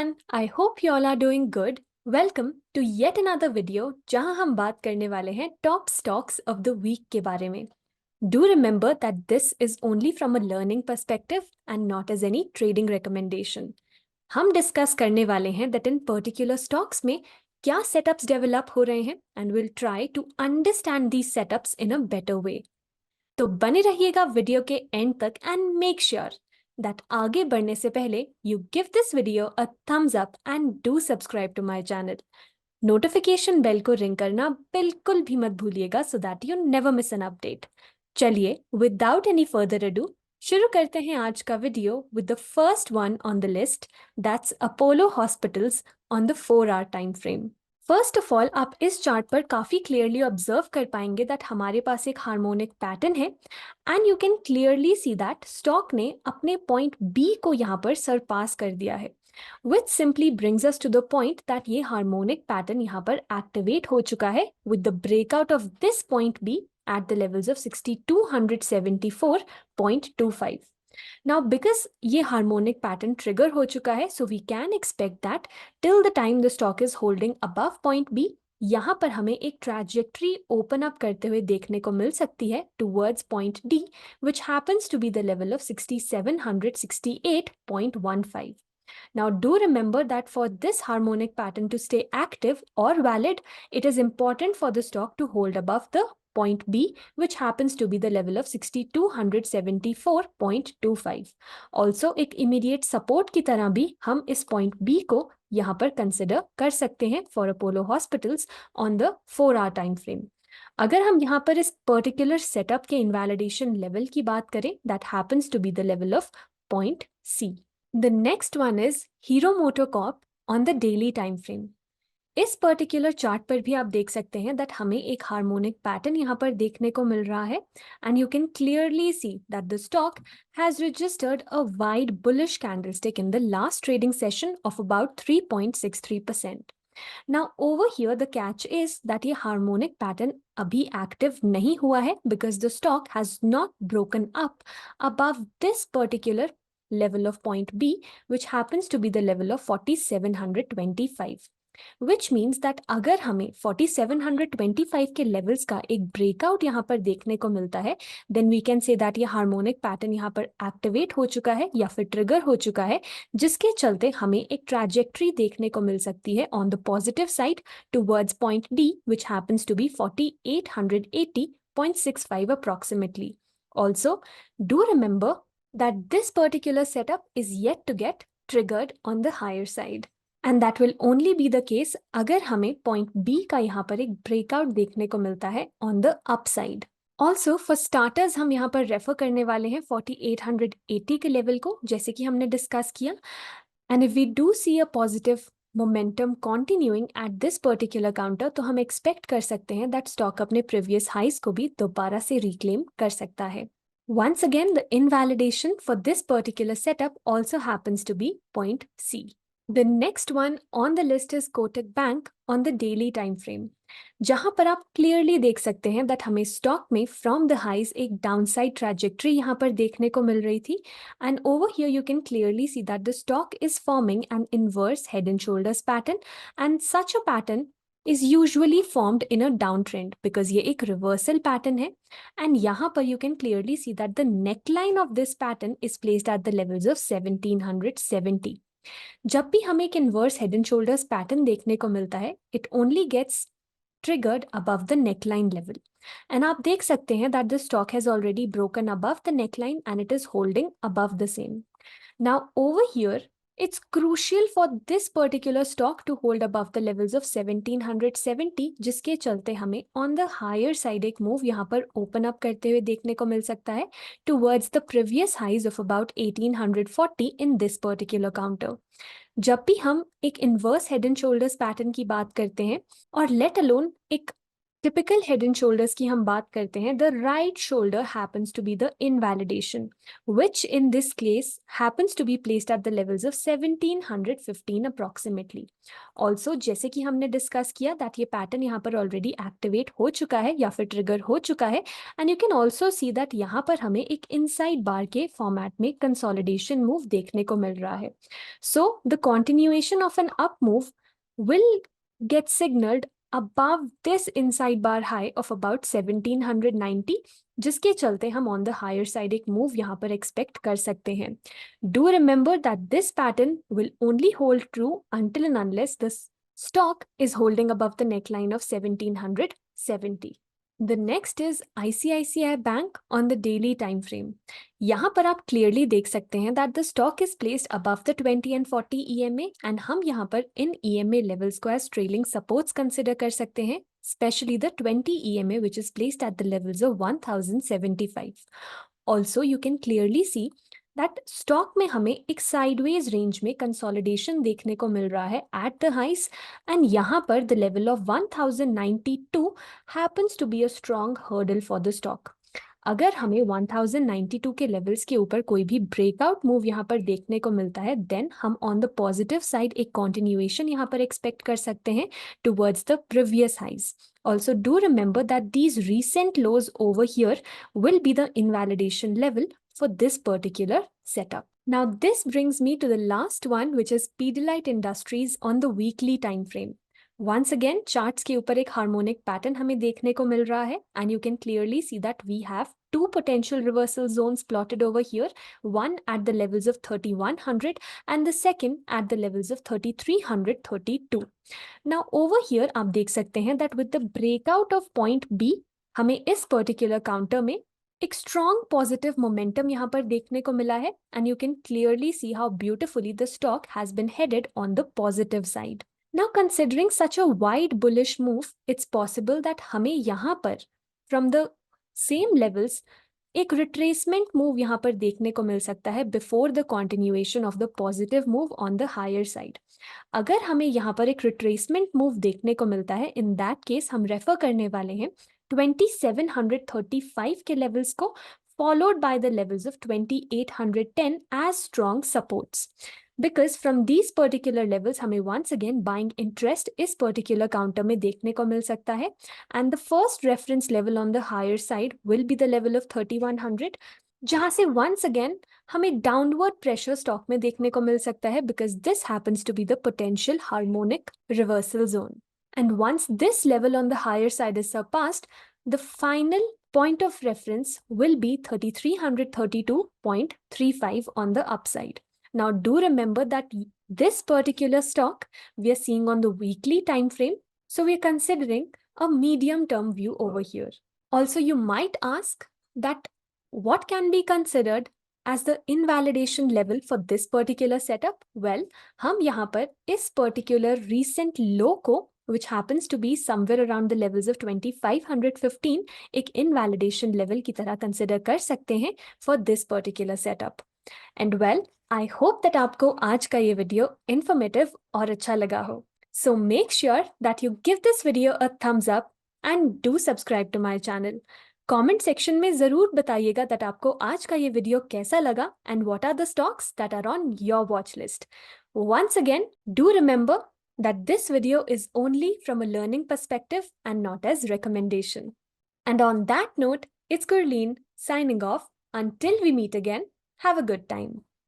everyone, I hope you all are doing good. Welcome to yet another video जहां हम बात करने वाले हैं top stocks of the week के बारे में. Do remember that this is only from a learning perspective and not as any trading recommendation. हम डिस्कस करने वाले हैं that in particular stocks में क्या सेटअप्स डेवलप हो रहे हैं and we'll try to understand these setups in a better way. तो बने रहिएगा वीडियो के एंड तक एंड मेक श्योर दैट आगे बढ़ने से पहले you give this video a thumbs up and do subscribe to my channel. Notification bell को रिंग करना बिल्कुल भी मत भूलिएगा so that you never miss an update. चलिए विदाउट एनी फर्दर अडू शुरू करते हैं आज का video with the first one on the list that's Apollo hospitals on the 4 hour time frame. First of all आप इस चार्ट पर काफी क्लियरली ऑब्जर्व कर पाएंगे दैट हमारे पास एक हार्मोनिक पैटर्न है and you can clearly see that stock ने अपने पॉइंट बी को यहाँ पर सरपास कर दिया है which simply brings us to the point that ये हार्मोनिक पैटर्न यहाँ पर एक्टिवेट हो चुका है with the breakout of this point be at the levels of 6274.25. Now, because ये harmonic pattern trigger हो चुका है, so we can expect that till the time the stock is holding above point B, यहाँ पर हमें एक trajectory open up करते हुए देखने को मिल सकती है towards point D, which happens to be the level of 6768.15. Now, do remember that for this harmonic pattern to stay active or valid, it is important for the stock to hold above the point B, which happens to be the level of 6274.25. Also, एक immediate support की तरह भी हम इस point B को यहाँ पर consider कर सकते हैं for Apollo Hospitals on the 4 hour time frame. अगर हम यहाँ पर इस particular setup के invalidation level की बात करें, that happens to be the level of point C. The next one is Hero MotoCorp on the daily time frame. इस पर्टिकुलर चार्ट पर भी आप देख सकते हैं दैट हमें एक हार्मोनिक पैटर्न यहाँ पर देखने को मिल रहा है and you can clearly see that the stock has registered a wide bullish candlestick in the last trading session of about 3.63%. Now over here the catch is that ये हार्मोनिक पैटर्न अभी active नहीं हुआ है because the stock has not broken up above this particular level of point B, which happens to be the level of 4725. Which means that अगर हमें 4725 के levels का एक ब्रेकआउट यहाँ पर देखने को मिलता है then we can say that ये हार्मोनिक पैटर्न यहाँ पर एक्टिवेट हो चुका है या फिर ट्रिगर हो चुका है जिसके चलते हमें एक ट्रैजेक्टरी देखने को मिल सकती है on the positive side towards point D, which happens to be 4880.65 approximately. Also, do remember that this particular setup is yet to get triggered on the higher side. And that will only be the case अगर हमें point B का यहाँ पर एक breakout देखने को मिलता है on the upside. Also for starters हम यहाँ पर रेफर करने वाले हैं 4880 के लेवल को जैसे कि हमने डिस्कस किया and if we do see a positive momentum continuing at this particular counter तो हम एक्सपेक्ट कर सकते हैं दैट स्टॉक अपने प्रीवियस हाइज को भी दोबारा से रिक्लेम कर सकता है. Once again, the invalidation for this particular setup also happens to be point C. The next one on the list is Kotak Bank on the daily time frame. जहां पर आप क्लियरली देख सकते हैं दैट हमें स्टॉक में from the highs एक downside trajectory यहाँ पर देखने को मिल रही थी and over here you can clearly see that the stock is forming an inverse head and shoulders pattern and such a pattern is usually formed in a downtrend because ये एक reversal pattern है and यहाँ पर you can clearly see that the neckline of this pattern is placed at the levels of 1770. जब भी हमें एक inverse head and shoulders pattern देखने को मिलता है it only gets triggered above the neckline level and आप देख सकते हैं that the stock has already broken above the neckline and it is holding above the same. Now over here it's crucial for this particular stock to hold above the levels of 1770 जिसके चलते हमें on the higher side एक move यहाँ पर open up करते हुए देखने को मिल सकता है towards the previous highs of about 1840 in this particular counter. जब भी हम एक inverse head and shoulders pattern की बात करते हैं और let alone एक टिपिकल हेड एंड शोल्डर्स की हम बात करते हैं, the right shoulder happens to be the invalidation, which in this case happens to be placed at the levels of 1715 approximately. Also, जैसे कि हमने डिस्कस किया दैट ये पैटर्न यहाँ पर ऑलरेडी एक्टिवेट हो चुका है या फिर ट्रिगर हो चुका है, and you can also see that यहाँ पर हमें एक इनसाइड बार के फॉर्मेट में कंसोलिडेशन मूव देखने को मिल रहा है. So the continuation of an up move will get signaled above this inside bar high of about 1790, जिसके चलते हम on the higher side एक move यहाँ पर expect कर सकते हैं. Do remember that this pattern will only hold true until and unless the stock is holding above the neckline of 1770. The next is ICICI Bank on the daily time frame. यहाँ पर आप clearly देख सकते हैं that the stock is placed above the 20 and 40 EMA, and हम यहाँ पर इन EMA levels को as trailing supports consider कर सकते हैं, especially the 20 EMA which is placed at the levels of 1075. Also, you can clearly see that stock में हमें एक sideways range में consolidation देखने को मिल रहा है at the highs, and यहाँ पर the level of 1092 happens to be a strong hurdle for the stock. अगर हमें 1092 के लेवल्स के ऊपर कोई भी ब्रेकआउट मूव यहाँ पर देखने को मिलता है, देन हम ऑन द पॉजिटिव साइड एक कॉन्टिन्यूएशन यहाँ पर एक्सपेक्ट कर सकते हैं towards the previous highs. Also, do remember that these recent lows over here will be the invalidation level for this particular setup. Now, this brings me to the last one, which is Pidilite Industries on the weekly time frame. Once again, charts के ऊपर एक harmonic pattern हमें देखने को मिल रहा है, and you can clearly see that we have two potential reversal zones plotted over here, one at the levels of 3100 and the second at the levels of 3332. Now over here आप देख सकते हैं that with the breakout of point B, हमें इस particular counter में एक strong positive momentum यहाँ पर देखने को मिला है, and you can clearly see how beautifully the stock has been headed on the positive side. Now, considering such a wide bullish move, it's possible that हमें यहाँ पर from the same levels एक retracement move यहाँ पर देखने को मिल सकता है before the continuation of the positive move on the higher side. अगर हमें यहाँ पर एक retracement move देखने को मिलता है, in that case हम रेफर करने वाले हैं 2735 के levels को, followed by the levels of 2810 as strong supports. Because from these particular levels हमें once again buying interest इस particular counter में देखने को मिल सकता है, and the first reference level on the higher side will be the level of 3100, जहाँ से once again हमें downward pressure stock में देखने को मिल सकता है, because this happens to be the potential harmonic reversal zone. And once this level on the higher side is surpassed, the final point of reference will be 3332.35 on the upside. Now, do remember that this particular stock we are seeing on the weekly time frame, so we are considering a medium-term view over here. Also, you might ask that what can be considered as the invalidation level for this particular setup? Well, हम यहाँ पर इस particular recent low को, which happens to be somewhere around the levels of 2515, एक invalidation level की तरह consider कर सकते हैं for this particular setup. And well, I hope that आपको आज का ये वीडियो informative और अच्छा लगा हो. So make sure that you give this video a thumbs up and do subscribe to my channel. Comment section में ज़रूर बताइएगा that आपको आज का ये वीडियो कैसा लगा and what are the stocks that are on your watch list. Once again, do remember that this video is only from a learning perspective and not as recommendation. And on that note, it's Gurleen signing off. Until we meet again, have a good time.